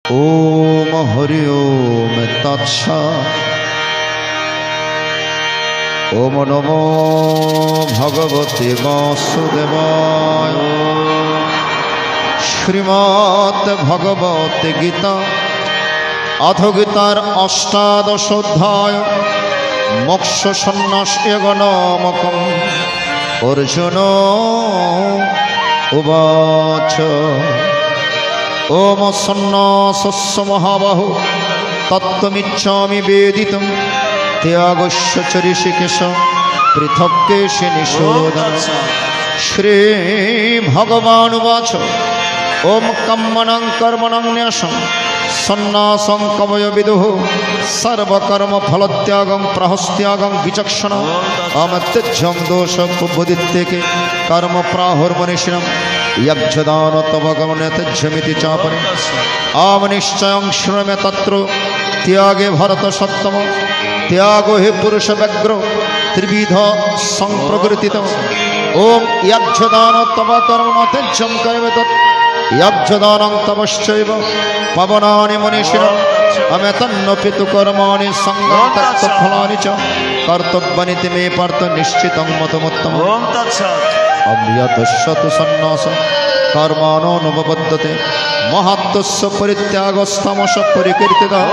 ओम हरि ओम तत्सत्। ओम नमो भगवते वासुदेवाय। श्रीमद् भगवत गीता अथ गीतार अष्टादश अध्याय मोक्ष सन्न्यास योग नामकम्। अर्जुन उवाच ओम सन्न्यासस्य महाबाहो तत्त्वमिच्छामि वेदितुं त्यागस्य च ऋषिकेश पृथक्केशि निषोदन। श्री भगवान् उवाच ओम कर्मणं कर्मणं न्यासं सन्न्यासं कवयो विदुः सर्वकर्म फलत्यागं प्रहस्त्यागं विचक्षण अमत्यज्यं दोष बुद्धित्यागे कर्म प्राहुर्मनीषिणं यज्ञदान तव गमने त्यज्यमिति चापरे आमनिश्चयं श्रमे तत्र त्यागे भरत सत्तम। त्यागो हि पुरुष व्यग्रो त्रिविध संप्रकृतितम। ओम यज्ञदान तव कर्म त्यज्यं कर्म तत् यज्ञदानं तपश्चैव पवनानि मनीषिणम् अमेतन्नपितु कर्माणि संगं त्यक्तफलानि च कर्तव्यानि मे पार्थ निश्चितं मतमुत्तमम्। अव्यतश्च सन्न्यासः कर्माणो नोपपद्यते महत्तस्य परित्यागस्तमस परिकीर्तितः।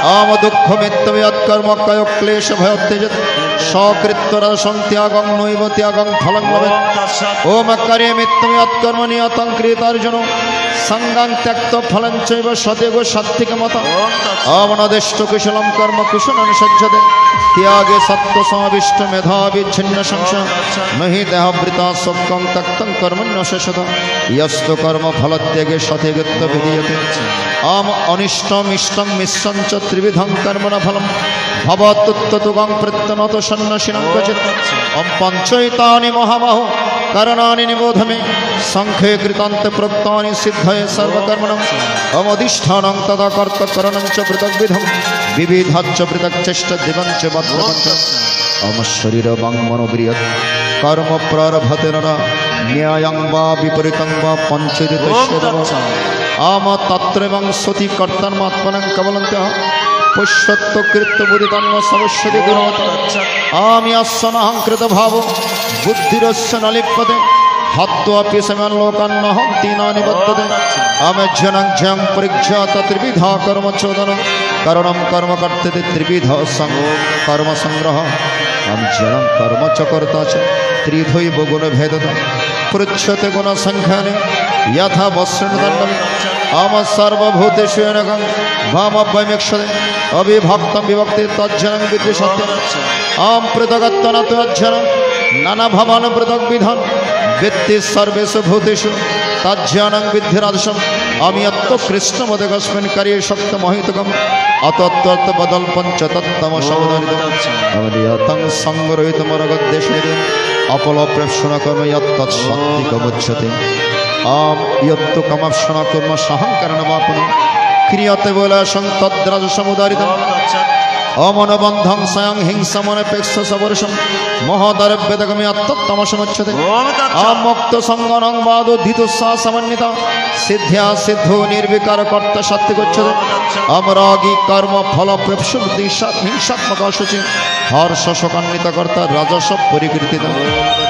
आम दुःखमित्यव्यत्कर्म कयो क्लेश भयोत्यजत् सकृत्वरसं त्यागं नैव त्यागं फलं लभेत्। ओम कार्यमित्यव्यत्कर्म नियतं कृतार्जुनो संगं त्यक्त फलं चैव सत्यगो सात्विकमतम्। आमनदिष्ट कुशलं कर्म कुशलं सज्जते त्यागे सत्त्व समाविष्ट मेधावी छिन्न संशय नहि देहवृता शोकं त्यक्तं कर्मण्यशेषत यस्तु कर्म फलत्यागे सत्यगत्व विधीयते। आम अनिष्टम् इष्टं मिश्रं च त्रिविधं कर्मण फलं भवत्तुत्तुगं प्रत्यनत सन्न्यासिनं क्वचित्। अं पञ्चैतानि महाबाहो करणानि निबोध मे संख्ये कृतान्ते प्रोक्तानि सिद्धये सर्वकर्मणम्। अमधिष्ठानं तदा कर्तकरणं च पृथग्विधं विविधच्च पृथक्चेष्ट दिवं च बद्धवञ्च। अम शरीरवाङ् मनोबृहत् कर्म प्रारभते नरा न्यायं वा विपरीतं वा पञ्चरितस्य देव। आम तत्रैवं सति कर्तन्मात्मनं कबलन्त्यः पुष्यत्वकृत्यबुदितन्न समस्यति गुणवत्। आम्यस्सनहं कृतभावो बुद्धिरस्य न लिप्यते हत्वापि समं लोकान्नहं दीनानि बद्धते। आमेज्यनं ज्ञं परिज्ञात त्रिविधा कर्मचोदनं करणं कर्म कर्तते त्रिविध कर्म संग्रह। अज्ञानं कर्म च कर्ता च त्रिधैव गुणभेदः पृच्छ्यते गुणसंख्याने यथा वस्त्रदण्डम्। आम सर्वभूतेषु येनकं भावव्यमीक्षते अविभक्तं विभक्ति तज्जनं विद्धि सत्यम्। आम पृथगत्वेन तज्जनं नानाभावान् पृथग्विधान् विद्धि सर्वेषु भूतेषु तज्जनं विद्धि राजसम्। अमियत्तो कृष्णमदेकस्मिन् कार्ये शक्तमहितकम् अतत्त्वत् बदल्पञ्च तत्तमसमुदरितम्। अवनियतं संग्रहीतमरगद्देशनिधि अपलप्रेक्षणकर्म यत्तत्सात्विकमुच्यते। आम यत्तु कमर्षणकर्म सहङ्करणमापनं क्रियते बोलाशं तद्राजसमुदारितम्। अमनबन्धं स्वयं हिंसमनपेक्ष सवर्षं महदरभ्यदगमे अत्तत्तमसमुच्यते। आमुक्तसङ्गनं वादोद्धितुस्सा समन्विता सिद्ध्या सिद्धो निर्विकार कर्ता सात्विकोच्यते। अमरागी कर्म फलप्रेप्सु हिंसात्मकशुचि हर्षशोकान्वित कर्ता राजस परिकीर्तितम्।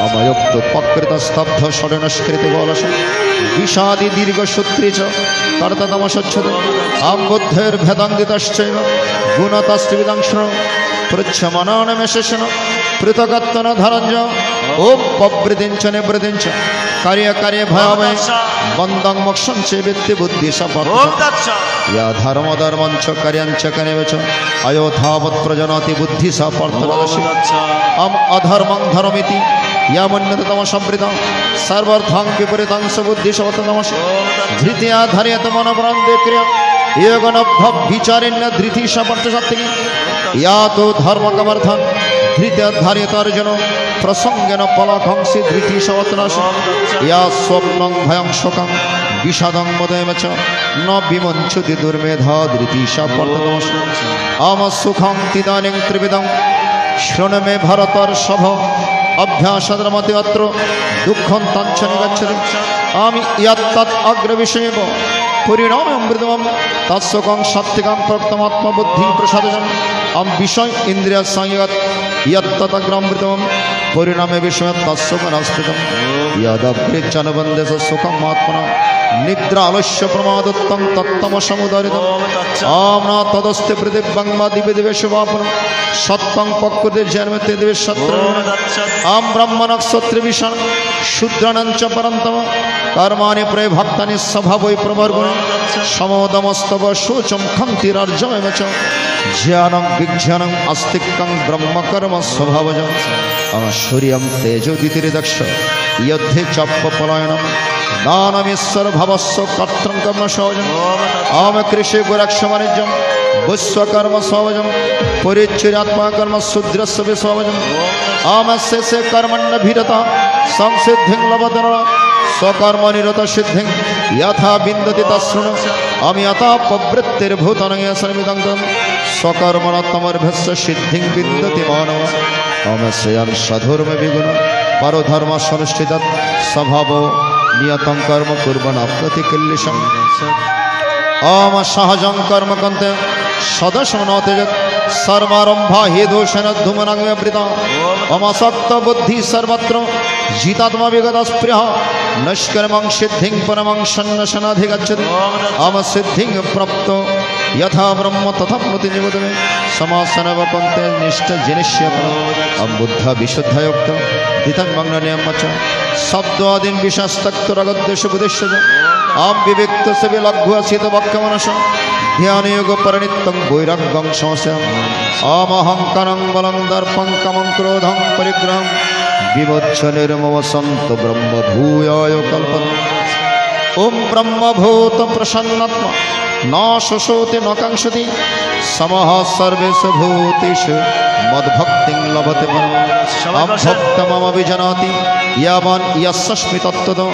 अमयुक्त उपकृत स्तब्ध शरणस्कृत गोलस विषादि दीर्घसूत्री च कर्ततमसुच्यते। आम बुद्धैर्भेदाङ्गितश्चैव गुणतस्त्रिविधं शृणु पृच्छमानानमेशेषेण पृथगत्वेन धनञ्ज। ओम प्रवृत्तिं च निवृत्तिं च कार्ये भयावहे बन्धं मोक्षं च वित्ति बुद्धि सपर्थ। या धर्मं च कार्यं च करेव च अयोधावत् प्रजनति बुद्धि सपर्थ। अम अधर्मं धर्ममिति या मन्यते तमसंवृतं सर्वार्थं विपरीतं स बुद्धि सपर्थ। धृत्या धारयते मनोप्रान्ते क्रिया योगनभ्यभिचारेण धृति सपर्थ सात्विकी। या तो धर्मकमर्थं धृत्या धारयते अर्जुन प्रसंगेन फलकांक्षी धृति सवत्रासि। या स्वप्नं भयं शोकं विषादं मदेव च न विमुञ्चति दुर्मेधा धृति सपर्थ। आम सुखं तिदानीं त्रिविधं शृणु मे भरतर्षभ अभ्यासद्रमति अत्र दुःखं तञ्च निगच्छति आमि यत्तत् अग्रविषयेव परिणामे अमृतमं तत्सुखं सात्विकं प्रप्तमात्मबुद्धि प्रसादजम् अहं विषय इन्द्रिय संयत यत्तत् अग्रामृतमं परिणामे विषय तत्सुखनास्तिकं यदभ्यचनबन्धेषु सुखम् आत्मना निद्रा आलस्य प्रमादत्तं तत्तमसमुदारितम् आम्ना तदस्ति पृथिव्यं वा दिव्य दिवेषु वापनं सत्तं प्रकृति जन्मते दिवे सत्र आम ब्रह्म नक्षत्रविषाण शूद्राणां च परन्तम कर्माणि प्रभक्तानि स्वभावै प्रवर्गुणे समोदमस्तव शोचं खन्तिरार्जवैव च ज्ञानं विज्ञानं आस्तिकं ब्रह्मकर्म स्वभावजम् सूर्यं तेजो दितिर्दक्ष यद्धे चप्पपलायनं दानमीश्वर भवस्व कर्त्रं कर्म सौजम् आम कृषि गुरक्षमनिजं विश्वकर्म स्वभजं परिच्छिरात्मा कर्म शूद्रस्य विस्वभजम् आम शेषे कर्मण्यभिरता संसिद्धिं लभते स्वकर्मनिरत सिद्धिं यथा विन्दति तच्छृणु आम यथा प्रवृत्तिर्भूतानां सर्वमिदं स्वकर्मणतमर्भस्य सिद्धिं विन्दति मानव आम श्रेयं सधर्म विगुण परधर्म सनुष्ठित स्वभाव नियतं कर्म कुर्वन् अप्रतिकिल्लिशम् आम सहजं कर्म कंते सदशमनोतेजत् सर्वारंभा हे दोषेण धूमनागव्यवृता अमसक्त बुद्धि सर्वत्र जितात्मा विगतस्पृह नष्कर्मं सिद्धिं परमं सन्नशनाधिगच्छति आम सिद्धिं प्राप्तो यथा ब्रह्म तथा मृतिनिवदमे समासनव पंते निष्ठ जिनिष्यपन अम बुद्ध विशुद्धयुक्त दितं मंगलनियमच शब्दादीन विषस्तक्तरगद्देश बुद्धिश्च आम विविक्त से लघु असित वाक्यमनस ध्यान योग परिणितं वैराग्यं संशयम् आम अहंकारं बलं दर्पं कामं क्रोधं परिग्रहं विमोच्य निर्ममसंत ब्रह्म भूयाय कल्पना ओम ब्रह्मभूत प्रसन्नात्मा न शोषोति न कांक्षति समः सर्वेषु भूतेषु मद्भक्तिं लभते परम् भक्तमम विजानाति यावान् यस्मि तत्त्वतो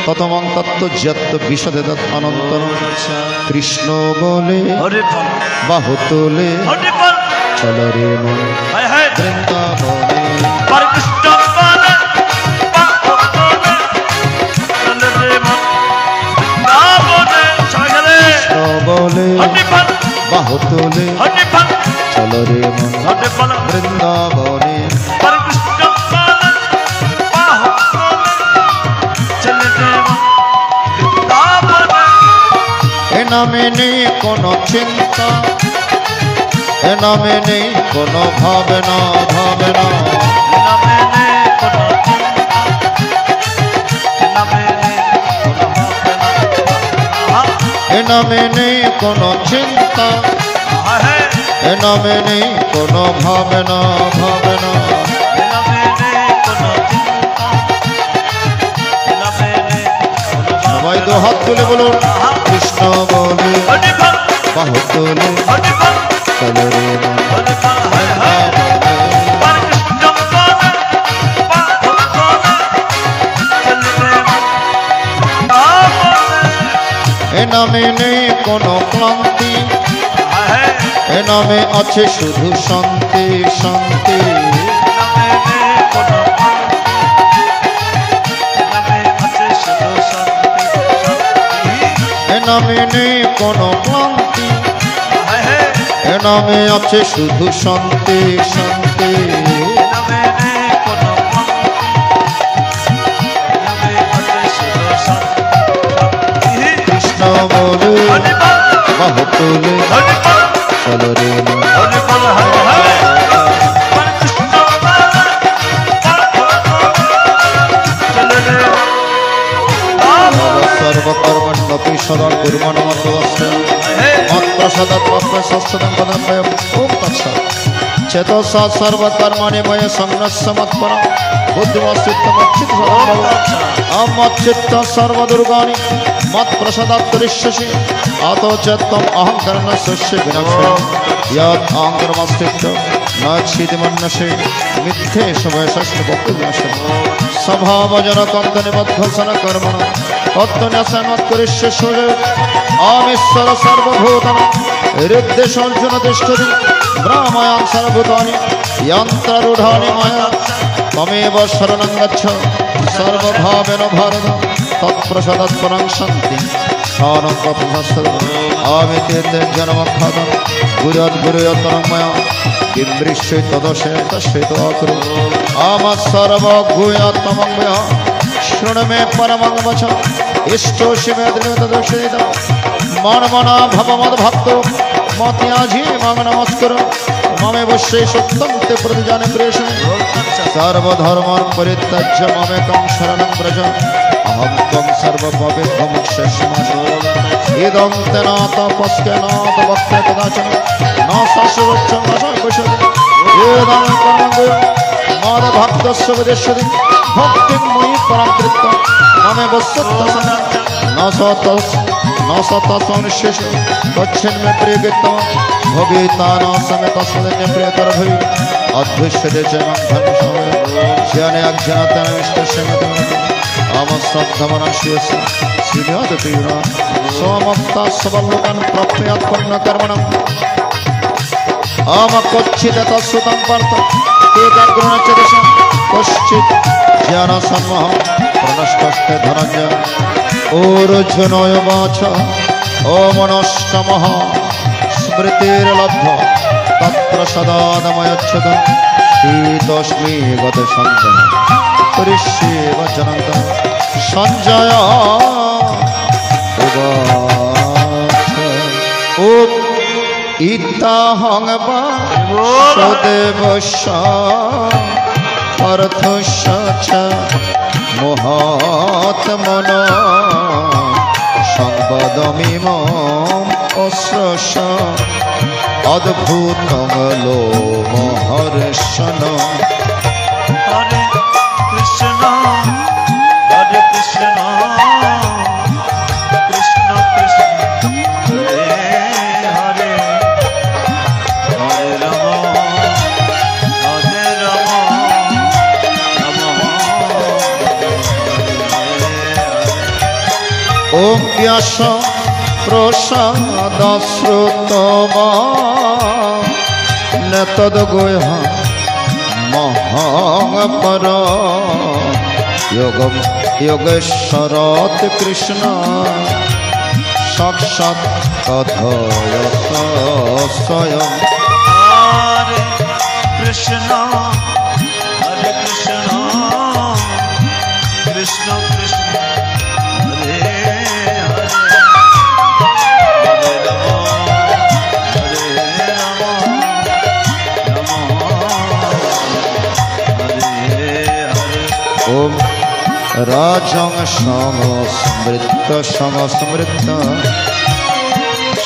ततमं तत्त्वज्ञात विशदे तत् अनन्तरं कृष्ण बोले बाहु तोले चलो रे मन वृंदावने बोले बाहु तोले चलो रे मन वृंदावने एना में नहीं कोनो चिंता एना में नहीं कोनो भावना भावना एना में नहीं कोनो चिंता एना में नहीं कोनो भावना भावना सबाई दो हाथ तुले बोलो कृष्ण बोले बाहु तोले चलो रे एना में नहीं कोनो क्लांति एना में अच्छे शुद्ध शांति शांति एना में नहीं कोनो क्लांति एना में अच्छे शुद्ध शांति शांति कृष्ण बोले बाहु तोले चलो रे सर्वकर्मण्यपि सदा कुर्वन् मत्प्रसादात् मत्प्रसादात् पदं ओम तत्सत् चेतसा सर्वकर्माणि मयि संन्यस्य मत्परं बुद्धिमच्चित्त सर्वदुर्गाणि मत्प्रसादात् करिष्यसि अतो च त्वम् अहङ्करणस्य विनाशः यत् अहङ्कारमस्तीत्य न छिदिमन्यसे मिथ्येष वैशस्यभक्तिविनाशः स्वभावजनकं निबद्धसनकर्मणः तत्त्वन्यासन्मत्करिष्यसि आमीश्वर सर्वभूतानां हृद्देशोऽर्जुन तिष्ठति ब्रह्मयां सर्वभूतानि यन्त्ररूढानि मया তমেব শরণং গচ্ছ সর্বভাবেন ভারত তৎপ্রসাদাৎপরং শান্তি স্থানং প্রতিষ্ঠিত আমিতে জন্মখ্যাত গুরুয়ত্তরং ময়া কিমৃশ্যে তদশে তস্যে তকুরু আমা সর্বগুহ্যতমং ময়া শৃণু মে পরমং বচ ইষ্টোষি মে তদক্ষিত মনমনা ভবমদ্ভক্ত মত্যাজি মম নমস্কুর মমেব শেষোক্তং তে প্রতিজানে প্রেষণে সর্বধর্মাन् পরিত্যজ্য মমেকং শরণং ব্রজ অহং ত্বং সর্বপাপেভ্যো মোক্ষয়িষ্যামি ইদং তে ন তপস্কে ন তপস্কে কদাচন ন শাস্ত্রোক্তং ন সংকুশতে ইদং কর্মং মদ ভক্তস্য বিদেশ্যতি ভক্তিং ময়ি পরং কৃত্য মমেব সত্যসং न सत्तानिशेष तच्छिन्मे प्रियकृतम भवितान समेत तस्मदन्य प्रियकर भवि अद्भुष्यते च मं धर्मशमय ज्ञाने अज्ञानतनमिष्टस्य अमश्रद्धमनस्यस्य श्रीनिवासतीर्ण समक्ता सबलोकन् प्राप्नुयात्पुण्यकर्मणम् अमक्वचित् तत्सुतं पार्थ एकाग्रणचेतसं कश्चित् ज्ञानसन्मोहं प्रणष्टस्ते धनञ्जय ओर्जुनय वाच ओमनष्टमः स्मृतिर्लब्ध तत्प्रसादादमयच्छद शीतोष्मी गतसञ्जय परिष्ये वचनं सञ्जय उवाच उत इत्थं वासुदेवस्य पार्थस्य च मोहात्मना संपदमिमम् अश्रश अद्भुतं लोमहर्षणम् हरे कृष्ण कृष्ण कृष्ण हरे हरे हरे राम ओम व्यास प्रसाद श्रुतमा न तद्गुह्य महापर योगम योगेश्वरात् कृष्ण साक्षात् कथयत स्वयं हरे कृष्ण कृष्ण कृष्ण ओम राजं समस्मृत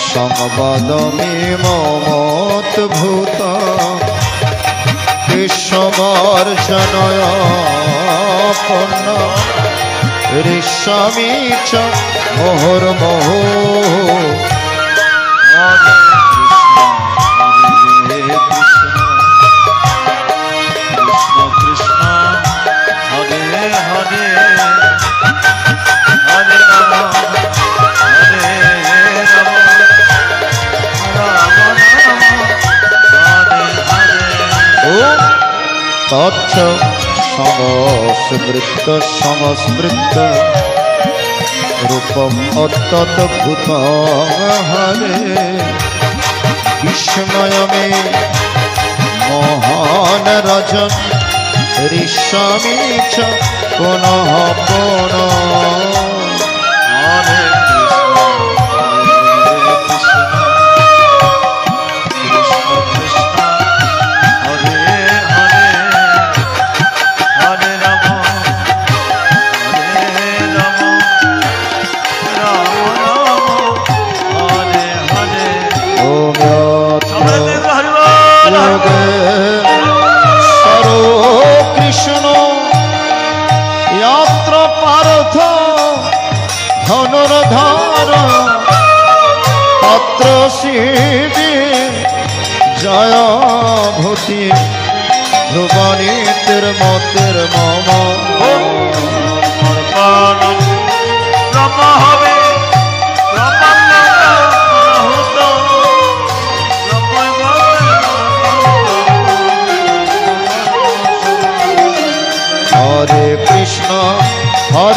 संवादमिमोत्भूत विश्वमार्जनय पूर्ण ऋषामि च मुहुर्मुहुः तच्च समस्मृत रूपम अत्यद्भुतं हरे विस्मय में महान रजन ऋषामि च पुनः पुनः हरे धनुर्धार तत्र सीदे जय भूति ध्रुवनी तिर्मतिर्मम ब्रह्म हवे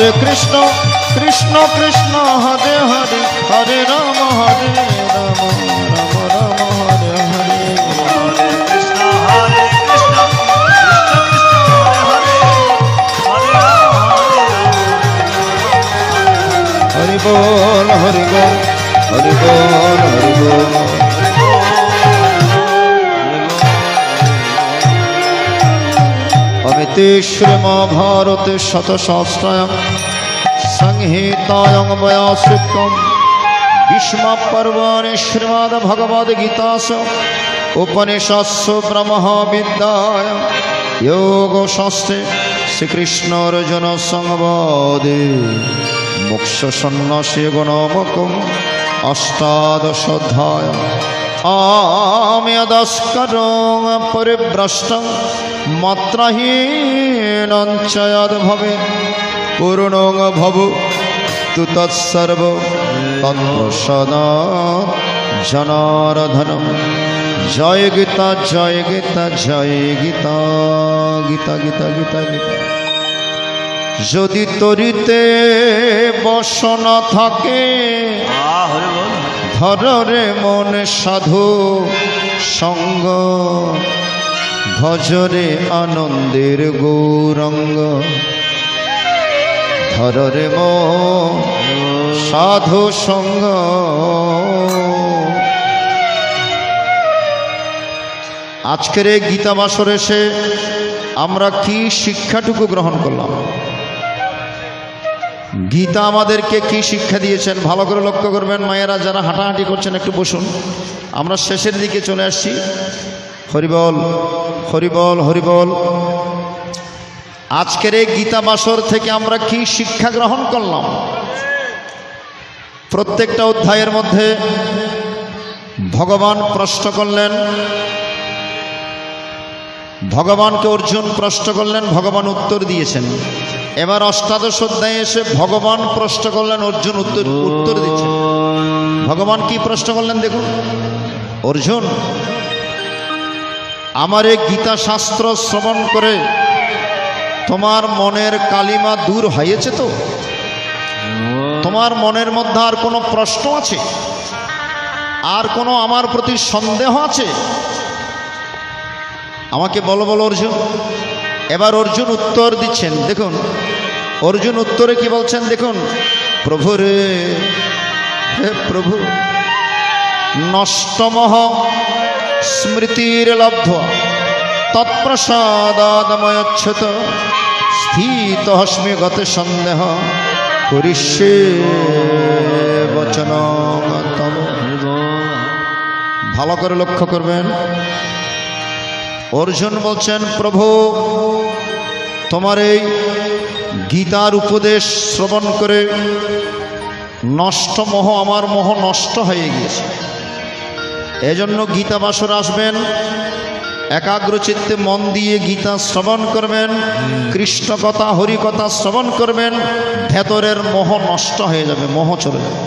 হরে কৃষ্ণ কৃষ্ণ কৃষ্ণ হরে হরে হরে রাম হরে রাম রাম রাম হরে হরে হরে কৃষ্ণ কৃষ্ণ কৃষ্ণ হরে হরে রাম হরি বল হরি বল হরি বল হরি বল। অমিতে শ্রীমহাভারতে শতসহস্রায়াং সংহিতায়াং ব্যাসোক্তম ভীষ্মपर्वणि श्रीमद्भगवद्गीतासु उपनिषत्सु ब्रह्मविद्यायां योगशास्त्रे श्रीकृष्णार्जुनसंवादे मोक्षसंन्यासयोगनामकम् अष्टादशोऽध्यायः। आमि यदस्करं परिभ्रष्टं मात्राहीनं च यद्भवेत् पूर्णं भवतु तत्सर्वं तत्प्रसादात् जनार्दनं। जय गीता जय गीता जय गीता गीता गीता गीता गीता। যদি তরিতে বসনা থাকে হরে বল ধরে মন সাধু সঙ্গ ভজরে আনন্দের গৌরঙ্গ ধরে মন সাধু সঙ্গ। আজকের এই গীতা বাসরে এসে আমরা কি শিক্ষাটুকু গ্রহণ করলাম? গীতা আমাদেরকে কি শিক্ষা দিয়েছেন ভালো করে লক্ষ্য করবেন। মায়েরা যারা হাঁটাহাঁটি করছেন একটু বসুন, আমরা শেষের দিকে চলে আসছি। হরিবল হরিবল হরিবল। আজকের এই গীতা বাসর থেকে আমরা কি শিক্ষা গ্রহণ করলাম? প্রত্যেকটা অধ্যায়ের মধ্যে ভগবান প্রশ্ন করলেন, ভগবানকে অর্জুন প্রশ্ন করলেন, ভগবান উত্তর দিয়েছেন। এবার অষ্টাদশ অধ্যায়ে এসে ভগবান প্রশ্ন করলেন, অর্জুন উত্তর দিচ্ছেন। ভগবান কি প্রশ্ন করলেন দেখুন। অর্জুন, আমার এই গীতা শাস্ত্র শ্রবণ করে তোমার মনের কালিমা দূর হয়েছে তো? তোমার মনের মধ্যে আর কোনো প্রশ্ন আছে? আর কোনো আমার প্রতি সন্দেহ আছে? আমাকে বলো বলো অর্জুন। এবার অর্জুন উত্তর দিচ্ছেন দেখুন। অর্জুন উত্তরে কি বলছেন দেখুন। প্রভু রে, হে প্রভু, নষ্টমহ স্মৃতির লব্ধ তৎপ্রসাদাদময়চ্ছুত স্থিতস্মি গতে সন্দেহ করিষ্যে বচনং তব। ভালো করে লক্ষ্য করবেন। অর্জুন বলছেন, প্রভু তোমার এই গীতার উপদেশ শ্রবণ করে নষ্ট মোহ, আমার মোহ নষ্ট হয়ে গিয়েছে। এজন্য গীতা বাসর আসবেন, একাগ্রচিত্তে মন দিয়ে গীতা শ্রবণ করবেন, কৃষ্ণ কথা হরি কথা শ্রবণ করবেন, ভেতরের মোহ নষ্ট হয়ে যাবে, মোহ চলে যাবে।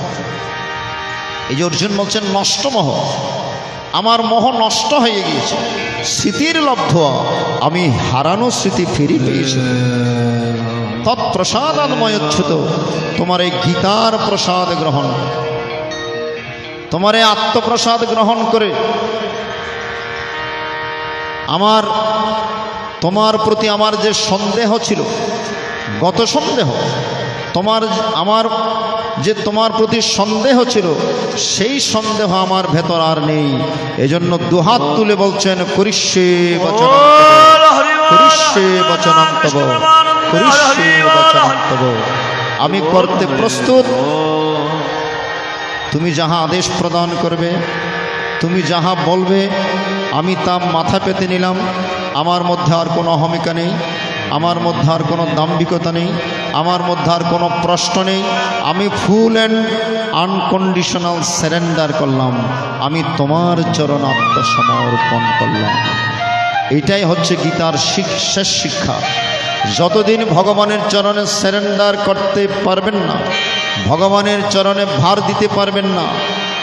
এই যে অর্জুন বলছেন নষ্ট মোহ, আমার মোহ নষ্ট হয়ে গিয়েছে। স্মৃতির লব্ধ, আমি হারানো স্মৃতি ফিরে পেয়েছি। তৎপ্রসাদাদময়চ্ছুত, তোমার এই গীতার প্রসাদ গ্রহণ, তোমার এই আত্মপ্রসাদ গ্রহণ করে আমার তোমার প্রতি আমার যে সন্দেহ ছিল, গত সন্দেহ, আমার যে তোমার প্রতি সন্দেহ ছিল, সেই সন্দেহ আমার ভেতর আর নেই। এজন্য দুহাত তুলে বলছেন, করিষ্যে বচনং করিষ্যে বচনং তব, করিষ্যে বচনং তব। আমি করতে প্রস্তুত, তুমি যাহা আদেশ প্রদান করবে, তুমি যাহা বলবে, আমি তা মাথা পেতে নিলাম। আমার মধ্যে আর কোনো অহমিকা নেই, আমার মধ্যে আর কোনো দাম্ভিকতা নেই, আমার মধ্যে আর কোনো প্রশ্ন নেই। আমি ফুল অ্যান্ড আনকন্ডিশনাল সারেন্ডার করলাম, আমি তোমার চরণ আত্মসমর্পণ করলাম। এটাই হচ্ছে গীতার শেষ শিক্ষা। যতদিন ভগবানের চরণে সারেন্ডার করতে পারবেন না, ভগবানের চরণে ভার দিতে পারবেন না,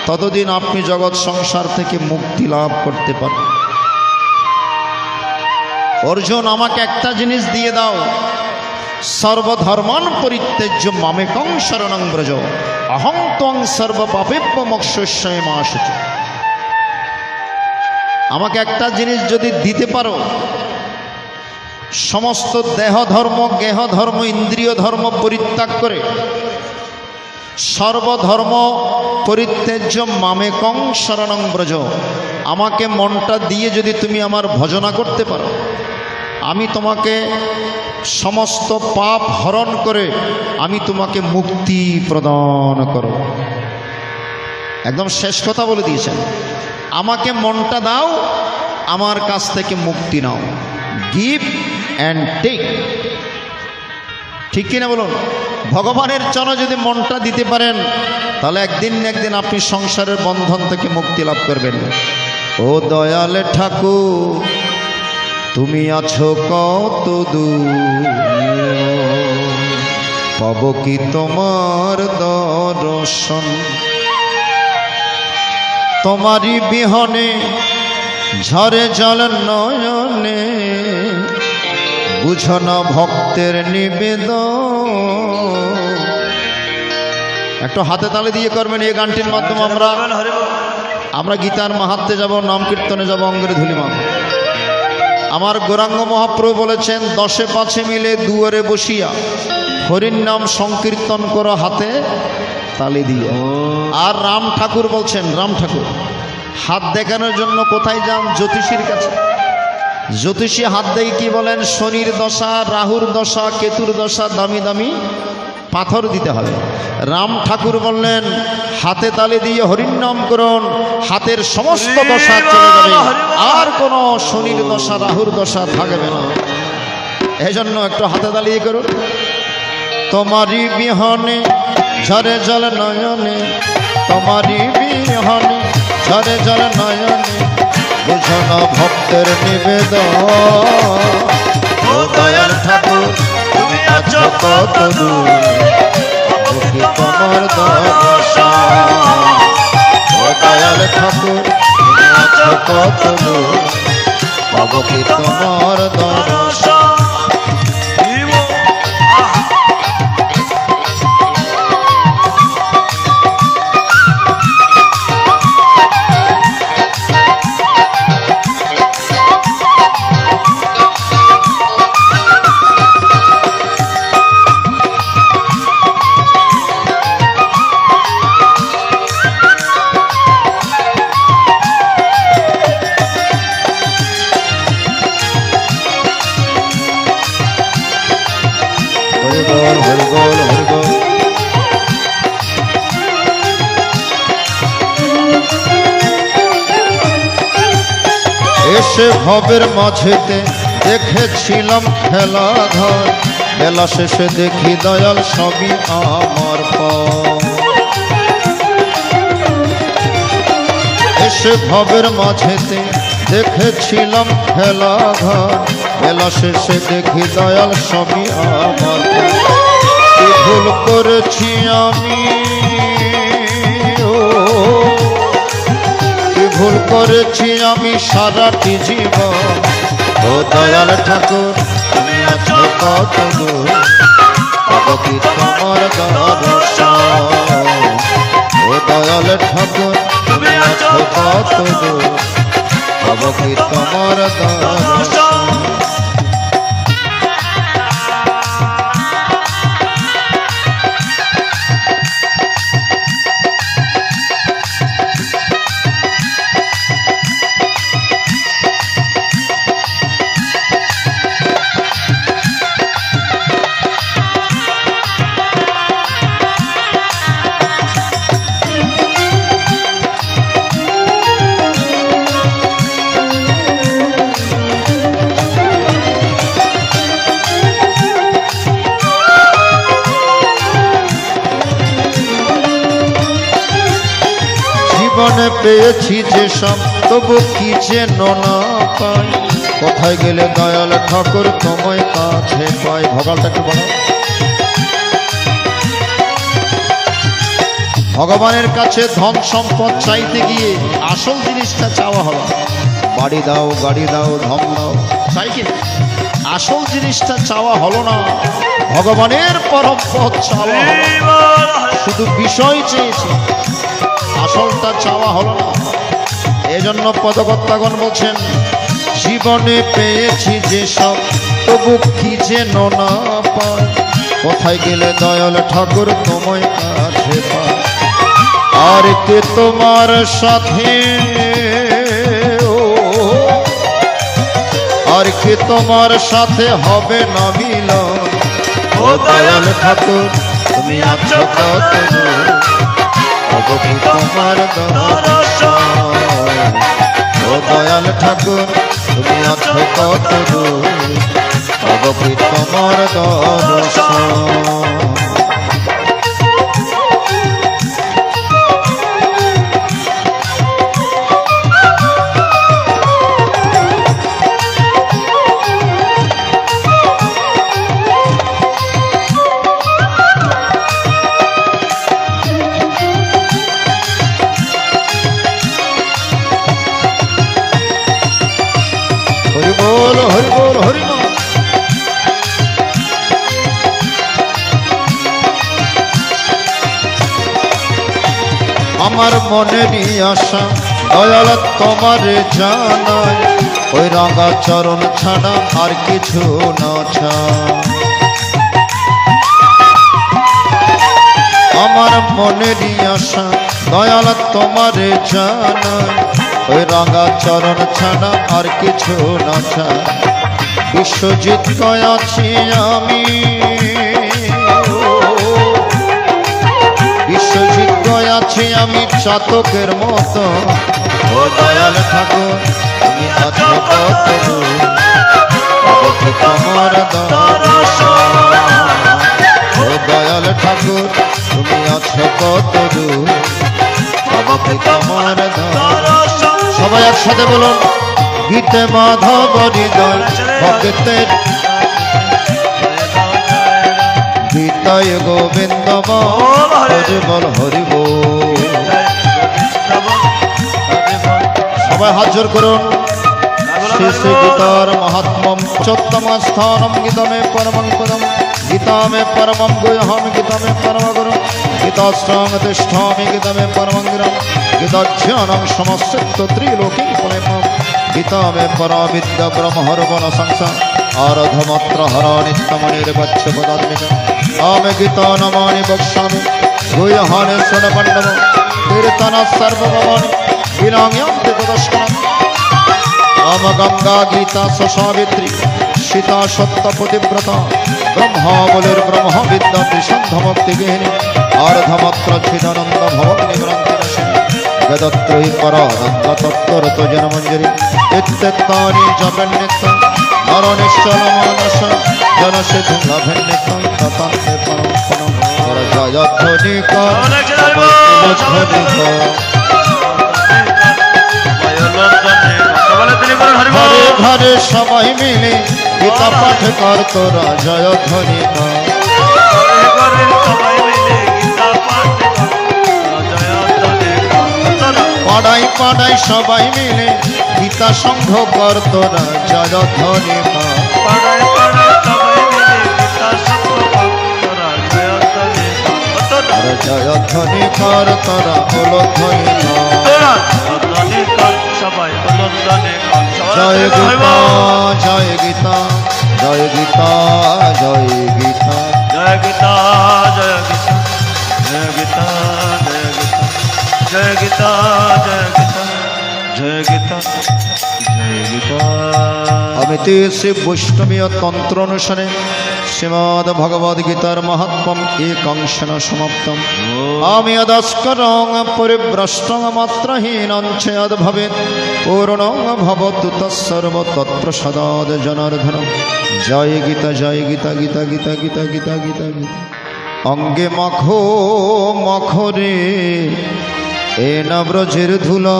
ততদিন আপনি জগৎ সংসার থেকে মুক্তি লাভ করতে পারবেন। অর্জুন, আমাকে একটা জিনিস দিয়ে দাও, সর্বধর্মান পরিত্যাজ্য মামেকং শরণং ব্রজ অহং ত্বং সর্বপাপেভ্য মোক্ষয়িষ্যামি মা শুচি। আমাকে একটা জিনিস যদি দিতে পারো, সমস্ত দেহ ধর্ম গেহ ধর্ম ইন্দ্রিয় ধর্ম পরিত্যাগ করে সর্বধর্ম পরিত্যাজ্য মামেকং শরণং ব্রজ, আমাকে মনটা দিয়ে যদি তুমি আমার ভজনা করতে পারো, আমি তোমাকে সমস্ত পাপ হরণ করে আমি তোমাকে মুক্তি প্রদান করব। একদম শেষ কথা বলে দিয়েছেন, আমাকে মনটা দাও, আমার কাছ থেকে মুক্তি নাও। Give and take. ঠিক কিনা বলুন? ভগবানের চরণে যদি মনটা দিতে পারেন, তাহলে একদিন না একদিন আপনি সংসারের বন্ধন থেকে মুক্তি লাভ করবেন। ও দয়াল ঠাকুর, তুমি আছো কত দূর, পাব কি তোমার দর্শন? তোমারই বিহনে ঝরে জল নয়নে, বুঝো না ভক্তের নিবেদন। একটু হাতে তালে দিয়ে করবেন। এই গানটির মাধ্যমে আমরা গীতার মাহাত্ম্যে যাব, নাম কীর্তনে যাব, অঙ্গের ধুলি মাখব। আমার গৌরাঙ্গ মহাপ্রভু বলেছেন, 10 5 মিলে দুয়ারে বসিয়া হরির নাম সংকীর্তন করো হাতে তালি দিয়ে। আর রাম ঠাকুর বলছেন, রাম ঠাকুর হাত দেখানোর জন্য কোথায় যান? জ্যোতিষীর কাছে। জ্যোতিষী হাত দেখে কি বলেন? শনির দশা, রাহুর দশা, কেতুর দশা, দামি দামি পাথর দিতে হবে। রাম ঠাকুর বললেন, হাতে তালি দিয়ে হরির নাম করুন, হাতের সমস্ত দশা চলে যাবে, আর কোনো শনির দশা রাহুর দশা থাকবে না। এই জন্য একটু হাতে তালি দিয়ে করুন। তোমারই বিহনে ঝরে জল নয়নে, তোমারই বিহনে ঝরে জল নয়নে, বুঝো না ভক্তের নিবেদন। ও দয়াল ঠাকুর, তুমি আছো কত দূর, মুখে তোমার দর্শন। ও দয়াল ঠাকুর, তুমি আছো কত দূর, পাব কি তোমার দর্শন? এসে ভবের মাঝেতে দেখেছিলাম খেলাধর, বেলা শেষে দেখি দয়াল সবই আমার পর। এসে ভবের মাঝেতে দেখেছিলাম খেলাধর, বেলা শেষে দেখি দয়াল সবই আমার পর। কি ভুল করেছি আমি, ভুল করেছি আমি সারাটি জীবন। ও দয়াল ঠাকুর, তুমি আছো কত দূর, পাব কি তোমার দর্শন? ও দয়াল ঠাকুর, তুমি আছো কত দূর, পাব কি তোমার দর্শন? জীবনে পেয়েছি যেসব, তবু কি যেন না পাই। কোথায় গেলে দয়াল ঠাকুর তোমায় কাছে পাই? ভগবানটা একটু বলো। ভগবানের কাছে ধন সম্পদ চাইতে গিয়ে আসল জিনিসটা চাওয়া হলো, বাড়ি দাও, গাড়ি দাও, ধন দাও, তাই কি আসল জিনিসটা চাওয়া হলো না, ভগবানের পরম পদ চাওয়া হলো। শুধু বিষয় চেয়েছে, আসলটা চাওয়া হলো না। এজন্য পদকর্তাগণ বলছেন, জীবনে পেয়েছি যেসব তবু কি যেন না পায়, কোথায় গেলে দয়াল ঠাকুর তোমায় কাছে পায়। আর কে তোমার সাথে, আর কে তোমার সাথে হবে না মিলন, ও দয়াল ঠাকুর তুমি আছো কত দূর, অবধি তোমার দর্শন। ও দয়াল ঠাকুর তুমি আছো কত দূর, অবধি তোমার দর্শন। হরি বল হরি বল হরি বল। আমার মনেরই আশা দয়াল তোমার জানাই, ওই রাঙা চরণ ছাড়া আর কিছু না চাই। আমার মনেরই আশা দয়াল তোমার জানাই, ওই রাঙা চরণ ছাড়া আর কিছু না চাই। বিশ্বজিৎ আছি আমি, বিশ্বজিৎ আছি আমি চাতকের মতো, ও দয়াল ঠাকুর তুমি আছো কত দূর, অবধি তোমার দর্শন। ও দয়াল ঠাকুর তুমি আছো কত দূর, অবধি তোমার দর্শন। সবাই একসাথে বলুন, গীতে মাধব হৃদয় ভক্তের, গীতায় গোবিন্দ হরি বল হরি বল। সবাই হাত জোর করুন। শ্রী শ্রী গীতার মহাত্মম চোত্তম স্থানম গীতমে পরমং পদম, গীতামে পরমং গুহ্যম গীতমে পরম গুরু, গীতাশ্রম তিষ্ঠামি গীতমে পরমং গুরুম, গীতাজ্ঞানং সমস্ত ত্রিলোকিং পুণ্যম, গীতামে পরাবিদ্যা ব্রহ্মর্বণ সংসার আরাধমাত্র হর নিত্যমনির্বচ্ছ পদাত্মিক। আমি গীতা নমানি বক্ষ্যামি গুহ্যানি সুনপণ্ডম, কীর্তন সর্বভবানি বিনাঙ্গন্তি তদস্করম। আম গঙ্গা গীতা সাবিত্রী সীতা সত্য পতিব্রতা, ব্রহ্মাবলীর ব্রহ্ম বিদ্যা ত্রিসন্ধ মুক্তি গেহিনী, আর্ধমাত্র চিদানন্দ ভবগ্নি গ্রন্থি রসিনী, বেদত্রয়ী পরানন্দ তত্ত্বরত জনমঞ্জরি ইত্যক্তানি জপন্নিত্য নর নিশ্চল মানস জনসিদ্ধ লাভন্নিত্যং ততান্তে পরম পরম জয়ধ্বনিক ঘরে ঘরে সবাই মিলে গীতা পাঠ কর তোরা জয়ধ্বনি কর। পাড়াই পাড়াই সবাই মিলে গীতা সংঘ কর তোরা জয়ধ্বনি কর। জয়ধ্বনি কর তোরা উলধ্বনি কর। জয় গীতা জয় গীতা জয় গীতা জয় গীতা জয় গীতা জয় গীতা জয় গীতা জয় গীতা জয় গীতা জয় গীতা। অমিতে শ্রী বৈষ্ণবীয় তন্ত্র অনুসারে শ্রীমদ্ ভগবদ গীতার মহাত্মম একাংশেন সমাপ্তম। আমি অদস্করং পরিভ্রষ্টং মাত্রহীনং চেদ ভবেৎ পূর্ণং ভবতু তৎসর্ব তৎপ্রসাদাদ জনার্দন। জয় গীতা জয় গীতা গীতা গীতা গীতা গীতা গীতা গীতা। অঙ্গে মাখো মখরে এ নব্রজের ধুলা,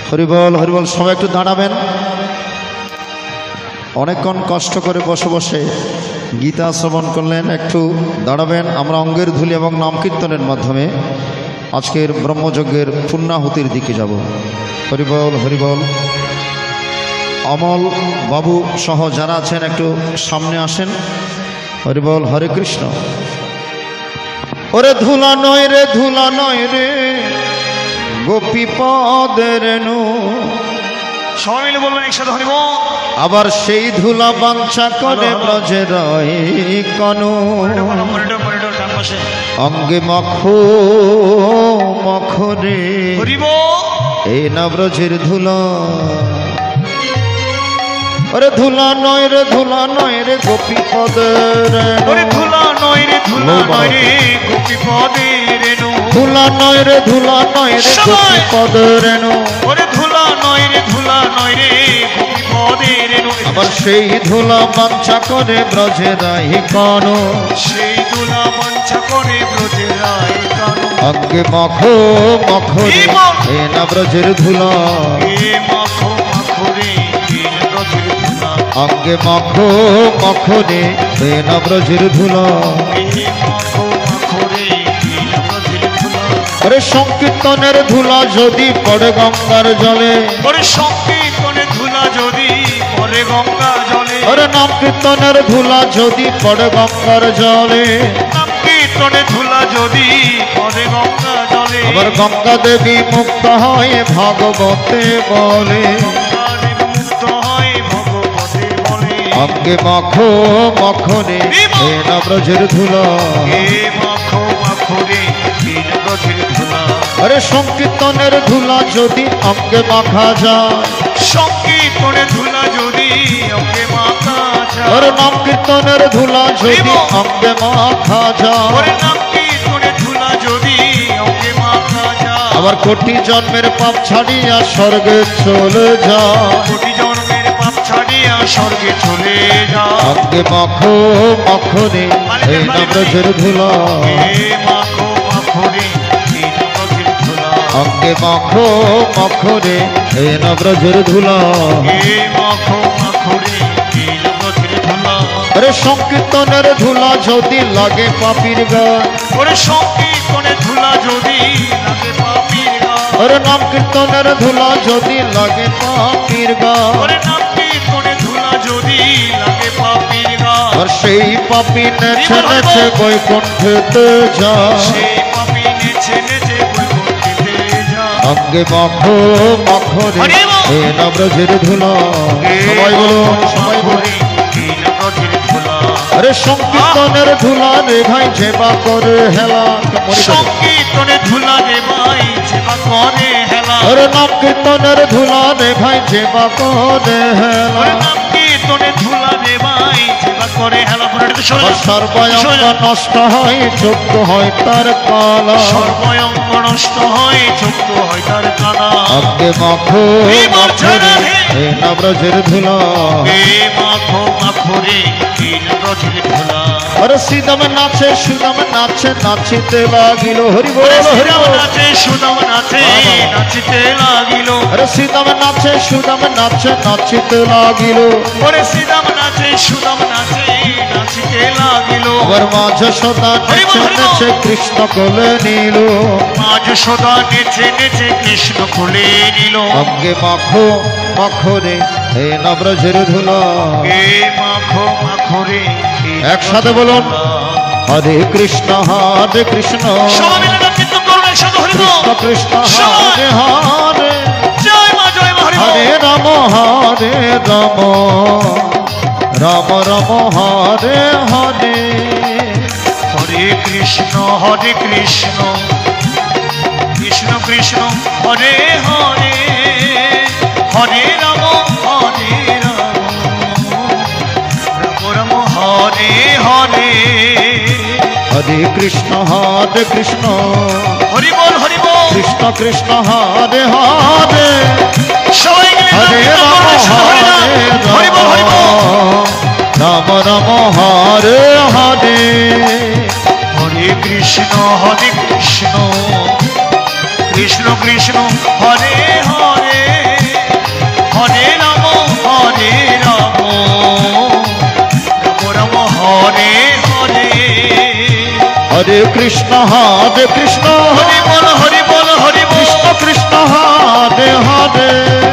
হরিবল হরিবল। সবাই একটু দাঁড়াবেন। অনেকক্ষণ কষ্ট করে বসে বসে গীতা শ্রবণ করলেন, একটু দাঁড়াবেন। আমরা অঙ্গের ধুলি এবং নাম কীর্তনের মাধ্যমে আজকের ব্রহ্মযজ্ঞের পূর্ণাহুতির দিকে যাব। হরিবল হরিবল। অমল বাবু সহ যারা আছেন একটু সামনে আসেন। হরিবল হরে কৃষ্ণ। ওরে ধুলা নয় রে, ধুলা নয় রে, গোপী পদের নু। সবাই মিলে বলবেন একসাথে হরিবল। আবার সেই ধুলা বাঞ্ছা করে ব্রজে রয় কনু। অঙ্গে মখো মখরে এই না ব্রজের ধুলা। ওরে ধুলা নয় রে, ধুলা নয় রে, গোপী পদের। ওরে ধুলা নয় রে, ধুলা নয় রে, গোপী পদের নু। ধুলা নয় রে, ধুলা নয় রে, গোপী পদের নু। ওরে ধুলা নয় রে, ধুলা নয় রে, গোপী পদের নু। আবার সেই ধুলা বাঞ্ছা করে ব্রজে রয় কনু। সেই ধুলা বাঞ্ছা করে ব্রজে রয় কনু। অঙ্গে মখো মখরে এ না ব্রজের ধুলা। এ মাখো মাখো রে, এ না ব্রজের ধুলা। অঙ্গে মখো মখরে এ না ব্রজের ধুলা। এ মাখো মাখো রে, এ না ব্রজের ধুলা। আরে সংকীর্তনের ধুলা যদি পড়ে গঙ্গার জলে। ওরে সংকীর্তনের ধুলা যদি পড়ে গঙ্গা জলে। আরে নাম কীর্তনের ধুলা যদি পড়ে গঙ্গার জলে। নাম কীর্তনের ধুলা যদি পড়ে গঙ্গা জলে। আবার গঙ্গা দেবী মুক্ত হয় ভাগবতে বলে। মুক্ত হয় ভগবতে বলে। অঙ্গে মখো মখরে এ না ব্রজের ধুলা। এ মাখো মাখো রে, এ না ব্রজের ধুলা। আরে সংকীর্তনের ধুলা যদি অঙ্গে মাখা যায়। সংকীর্তনের ধুলা যদি অঙ্গে মাখা যায়। আরে নাম কীর্তনের ধুলা যদি অঙ্গে মাখা যায়। ওরে নাম কীর্তনের ধুলা যদি অঙ্গে মাখা যায়। আবার কোটি জন্মের পাপ ছাড়িয়া স্বর্গে চলে যায়। কোটি জন্মের পাপ ছাড়িয়া স্বর্গে চলে যায়। অঙ্গে মখো মখরে এই না ব্রজের ধুলা। এ মাখো মাখো রে, এ না ব্রজের ধুলা। অঙ্গে মখো মখরে এই না ব্রজের ধুলা। এ মাখো মাখো রে, এ না ব্রজের ধুলা। আরে সংকীর্তনের ধুলা যদি লাগে পাপির গায়। ওরে সংকীর্তনের ধুলা যদি লাগে পাপীর গায়। আরে নাম কীর্তনের ধুলা যদি লাগে পাপির গায়। ওরে নাম কীর্তনের ধুলা যদি লাগে পাপীর গায়। আর সেই পাপি নেছে নেছে বৈকুণ্ঠেতে যায়। সেই পাপী নেচে নেচে বৈকুণ্ঠেতে যায়। অঙ্গে মখো মখরে এ না ব্রজের ধুলা। সবাই বলুন, সবাই বলুন। আরে সংকীর্তনের ধুলা রে ভাই যেবা করে হেলা। সংকীর্তনের ধুলা রে ভাই যেবা করে হেলা। আরে নাম কীর্তনের ধুলা রে ভাই যেবা করে হেলা। ওরে নাম কীর্তনের ধুলা রে ভাই যেবা করে হেলা। সর্বাঙ্গ নষ্ট হয়, চোখ হয় তার কালা। সর্বঙ্গ নষ্ট হয়, চোখ হয় তার কানা। অঙ্গে মখো মখরে এ না ব্রজের ধুলা। এ মাখো মাখো রে, এ না ব্রজের ধুলা। আরে শ্রীদাম নাচে, সুদাম নাচে, নাচিতে লাগিল। হরি বল হরি বল। নাচে সুদাম নাচে, নাচিতে লাগিল। আরে শ্রীদাম নাচে, সুদাম নাচে, নাচিতে লাগিল। ওরে শ্রীদাম নাচে সুদাম নাচে, নাচিতে লাগিল। আবার মাঝ সদা নেচে নেচে কৃষ্ণ কোলে নিল। আজ সদা নেচে নেচে কৃষ্ণ কোলে নিল। অঙ্গে মাখো মখরে এ না ব্রজের ধুলা। এ মাখো মাখো রে, এ না একসাথে বলুন, হরে কৃষ্ণ হরে কৃষ্ণ সবাই মিলে নাম কীর্তন করুন একসাথে হরি বল। কৃষ্ণ কৃষ্ণ হরে হরে জয় মা জয় মা হরি বল। হরে রাম হরে রাম রাম রাম হরে হরে। হরে কৃষ্ণ কৃষ্ণ কৃষ্ণ হরে হরে, হরে রাম রাম রাম হরে হরে। হরে কৃষ্ণ হরি বল হরি বল। কৃষ্ণ কৃষ্ণ হরে হরে সবাই মিলে হরে নাম রাম কীর্তন করুন একসাথে হরি বল। হরি বল হরি বল। রাম রাম হরে হরে। হরে কৃষ্ণ কৃষ্ণ কৃষ্ণ হরে হরে, হরে রাম রাম রাম হরে হরে হরে কৃষ্ণ হরি বল হরি বল হরি বল কৃষ্ণ কৃষ্ণ হরে হরে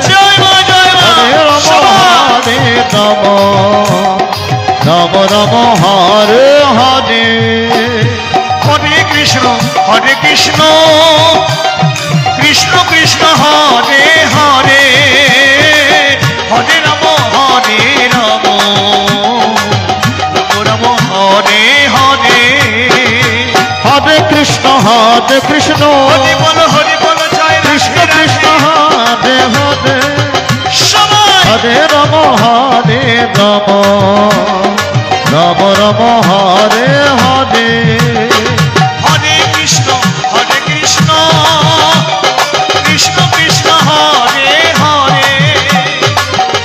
জয় মা হরে রাম সবাই। হরে রাম রাম রাম হরে হরে হরে কৃষ্ণ কৃষ্ণ কৃষ্ণ হরে হরে হরে রাম রাম রাম হরে হরে হরে কৃষ্ণ হরি বল জয় কৃষ্ণ কৃষ্ণ হরে হরে সবাই হরে রাম রাম রাম হরে হরে হরে কৃষ্ণ কৃষ্ণ কৃষ্ণ হরে হরে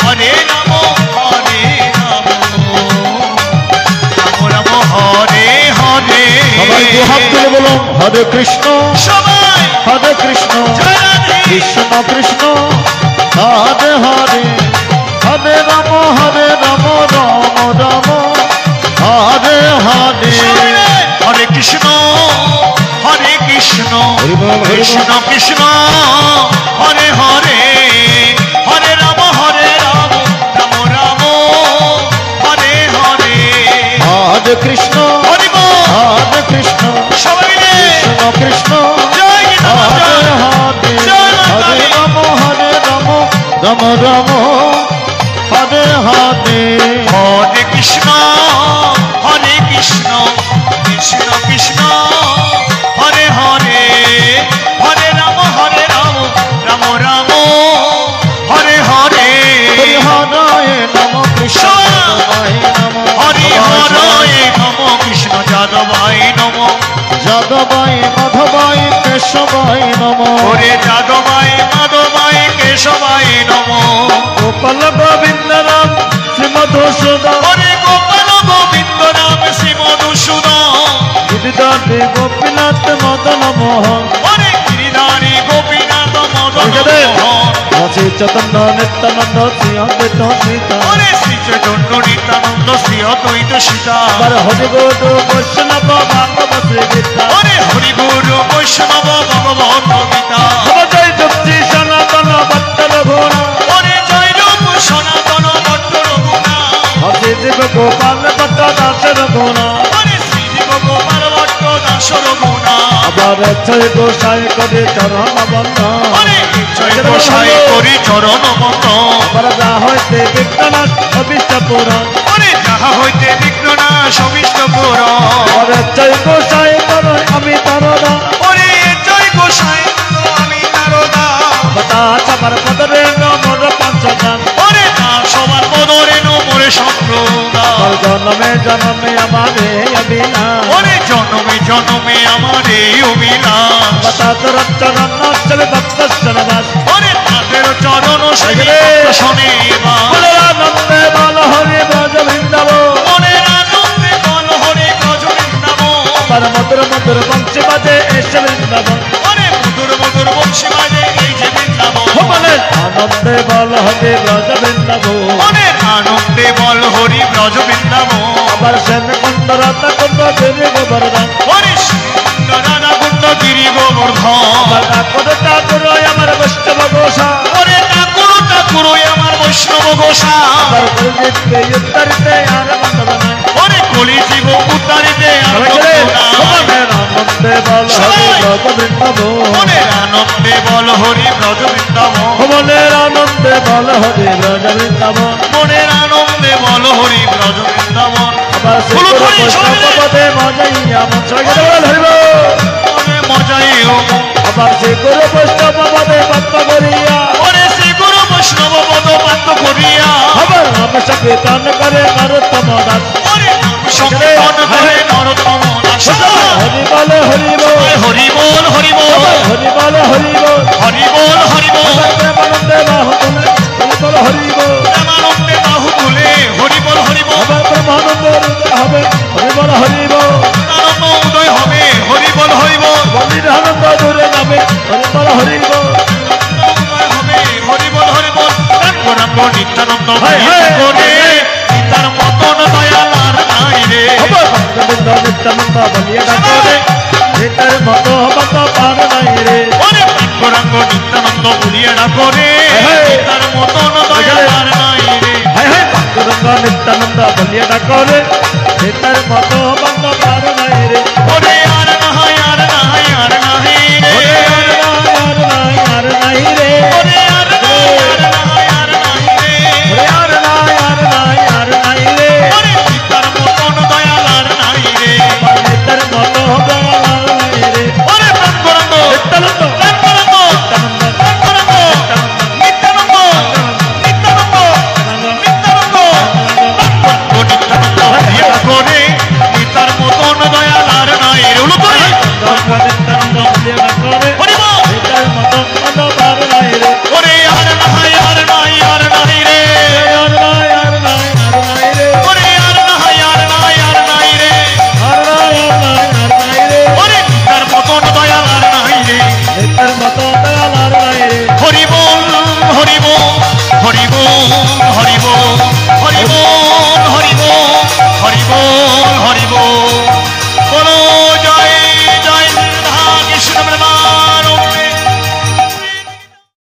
হরে রাম রাম রাম হরে হরে সবাই দু হাত তুলে বলুন হরে কৃষ্ণ সবাই হরে কৃষ্ণ জয় রাধে কৃষ্ণ কৃষ্ণ হরে হরে হরে রাম রাম রাম হরে হরে হরে কৃষ্ণ হরি বল, হরি বল। কৃষ্ণ কৃষ্ণ হরে হরে হরে রাম রাম রাম হরে হরে হরে কৃষ্ণ হরি বল হরে কৃষ্ণ সবাই মিলে কৃষ্ণ কৃষ্ণ জয় গীতা হরে জয়। হরে জয় মা হরে কালী। রাম রাম রাম হরে হরে হরে কৃষ্ণ কৃষ্ণ কৃষ্ণ হরে হরে হরে রাম রাম রাম হরে হরে হরি হরায় নম কৃষ্ণ হরায় নম হরি হরে নম কৃষ্ণ যাদবায় নম যাদবায় মাধবায় কেশবায় নম হরে যাদবায় মাধবায় কেশবায় নম গোপাল গোবিন্দ রাম শ্রীমধুসূদন হরে গোপাল গোবিন্দ রাম শ্রী মধুসূদন গিরিধারী গোপীনাথ মদন মোহন হরে গিরিধারী গোপীনাথ মদন ওইখানে। মোহন শ্রী চৈতন্য নিত্যানন্দ শ্রী অদ্বৈত সীতা হরে শ্রী চৈতন্য নিত্যানন্দ শ্রী অদ্বৈত সীতা আবার হরি গুরু বৈষ্ণব ভাগবত শ্রী গীতা হরে হরি গুরু বৈষ্ণব ভগবত গীতা জয় যুক্তি সনাতন ভট্ট রঘুনা হরে জয় রূপ সনাতন ভট্ট রঘুনা হরি জীব গোপাল ভট্ট দাস রঘুনা হরে শ্রী জীব গোপাল ভট্ট দাস রঘুনা আবার জয় গোসাই করে চরণ বন্ধ হরে জয় গোসাই করি চরণ মত আবার যা হইতে বিঘ্ননাশ অবিষ্ট পুরাণ হরে যাহা হইতে বিঘ্ন না সবিষ্ট পুর আবার জয় গোসাই করে আমি তারদা হরে জয় গোসাই আমি নারদা বতা চাপার পদরে নমর পঞ্চদান হরে তা সবার পদরে মোরে সম্প্রদান আর জনমে জনমে আমারে অবিনা ওরে জনমে জনমে আমার এই অভিলাষ বতা তোর চরণ চলে ভক্ত শরণাস ওরে তাদের চরণ শোনে বলে আনন্দে বল হরি ব্রজ বৃন্দাব মনের আনন্দে বল হরে ব্রজ বৃন্দাব আবার মধুর মধুর বংশী বাজে এসে বৃন্দাব ওরে মধুর মধুর বংশী বাজে এই যে বৃন্দাব বলে আনন্দে বল হরি ব্রজ বৃন্দাব মনের আনন্দে বল হরি ব্রজ বৃন্দাব আবার সেন কুন্দ রাধা কুন্দ গিরি গোবর্ধন ওরে রাধা কুন্দ গিরি গোবর্ধন আবার ঠাকুর ঠাকুর আমার বৈষ্ণব গোসা ওরে ঠাকুর ঠাকুর আমার বৈষ্ণব গোসা আবার গুরুজিৎকে উত্তরিতে আর বন্দনা নাই ওরে কলি জীব উত্তারিতে আনন্দে বল হরি ব্রজ বৃন্দাব মনের আনন্দে বল হরি ব্রজ বৃন্দাব ভুবনের আনন্দে বল হরি ব্রজ বৃন্দাব মনের আনন্দে বল হরি ব্রজ বৃন্দাব আবার শ্রী গুরু বৈষ্ণব পদে মজাইয়া মন সঙ্গে ধরিব মনে মজাই ও আবার শ্রী গুরু বৈষ্ণব পদে পদ্ম করিয়া ওরে শ্রী গুরু বৈষ্ণব পদ পাত্র করিয়া আবার নাম সংকীর্তন করে নরোত্তম দাস ওরে নাম সংকীর্তন করে নরোত্তম দাস হরি বল হরি বল হরি বল হরি বল হরি বল হরি বল হরি বল হরি বল প্রেমানন্দে বাহু তুলে হরি বল হরি বল প্রেমানন্দে বাহু তুলে হরি বল হরি বল আবার ব্রহ্মানন্দ হৃদয় হবে হরি বল হরি বল আনন্দ উদয় হবে হরি বল হরি বল বলির আনন্দ দূরে যাবে হরি বল হরি বল উদয় হবে হরি বল হরি বল গৌরাঙ্গ নিত্যানন্দ করে তার মতন দয়াল আর নাই রে গোবিন্দ নিত্যানন্দ বলিয়া ডাকো রে তার মতো মত পার নাই রে ওরে গৌরাঙ্গ নিত্যানন্দ বলিয়া ডাকো রে তার মতন দয়াল আর নাই রে গোবিন্দ নিত্যানন্দ বলিয়া ডাকো রে তার মতো মত পার নাই রে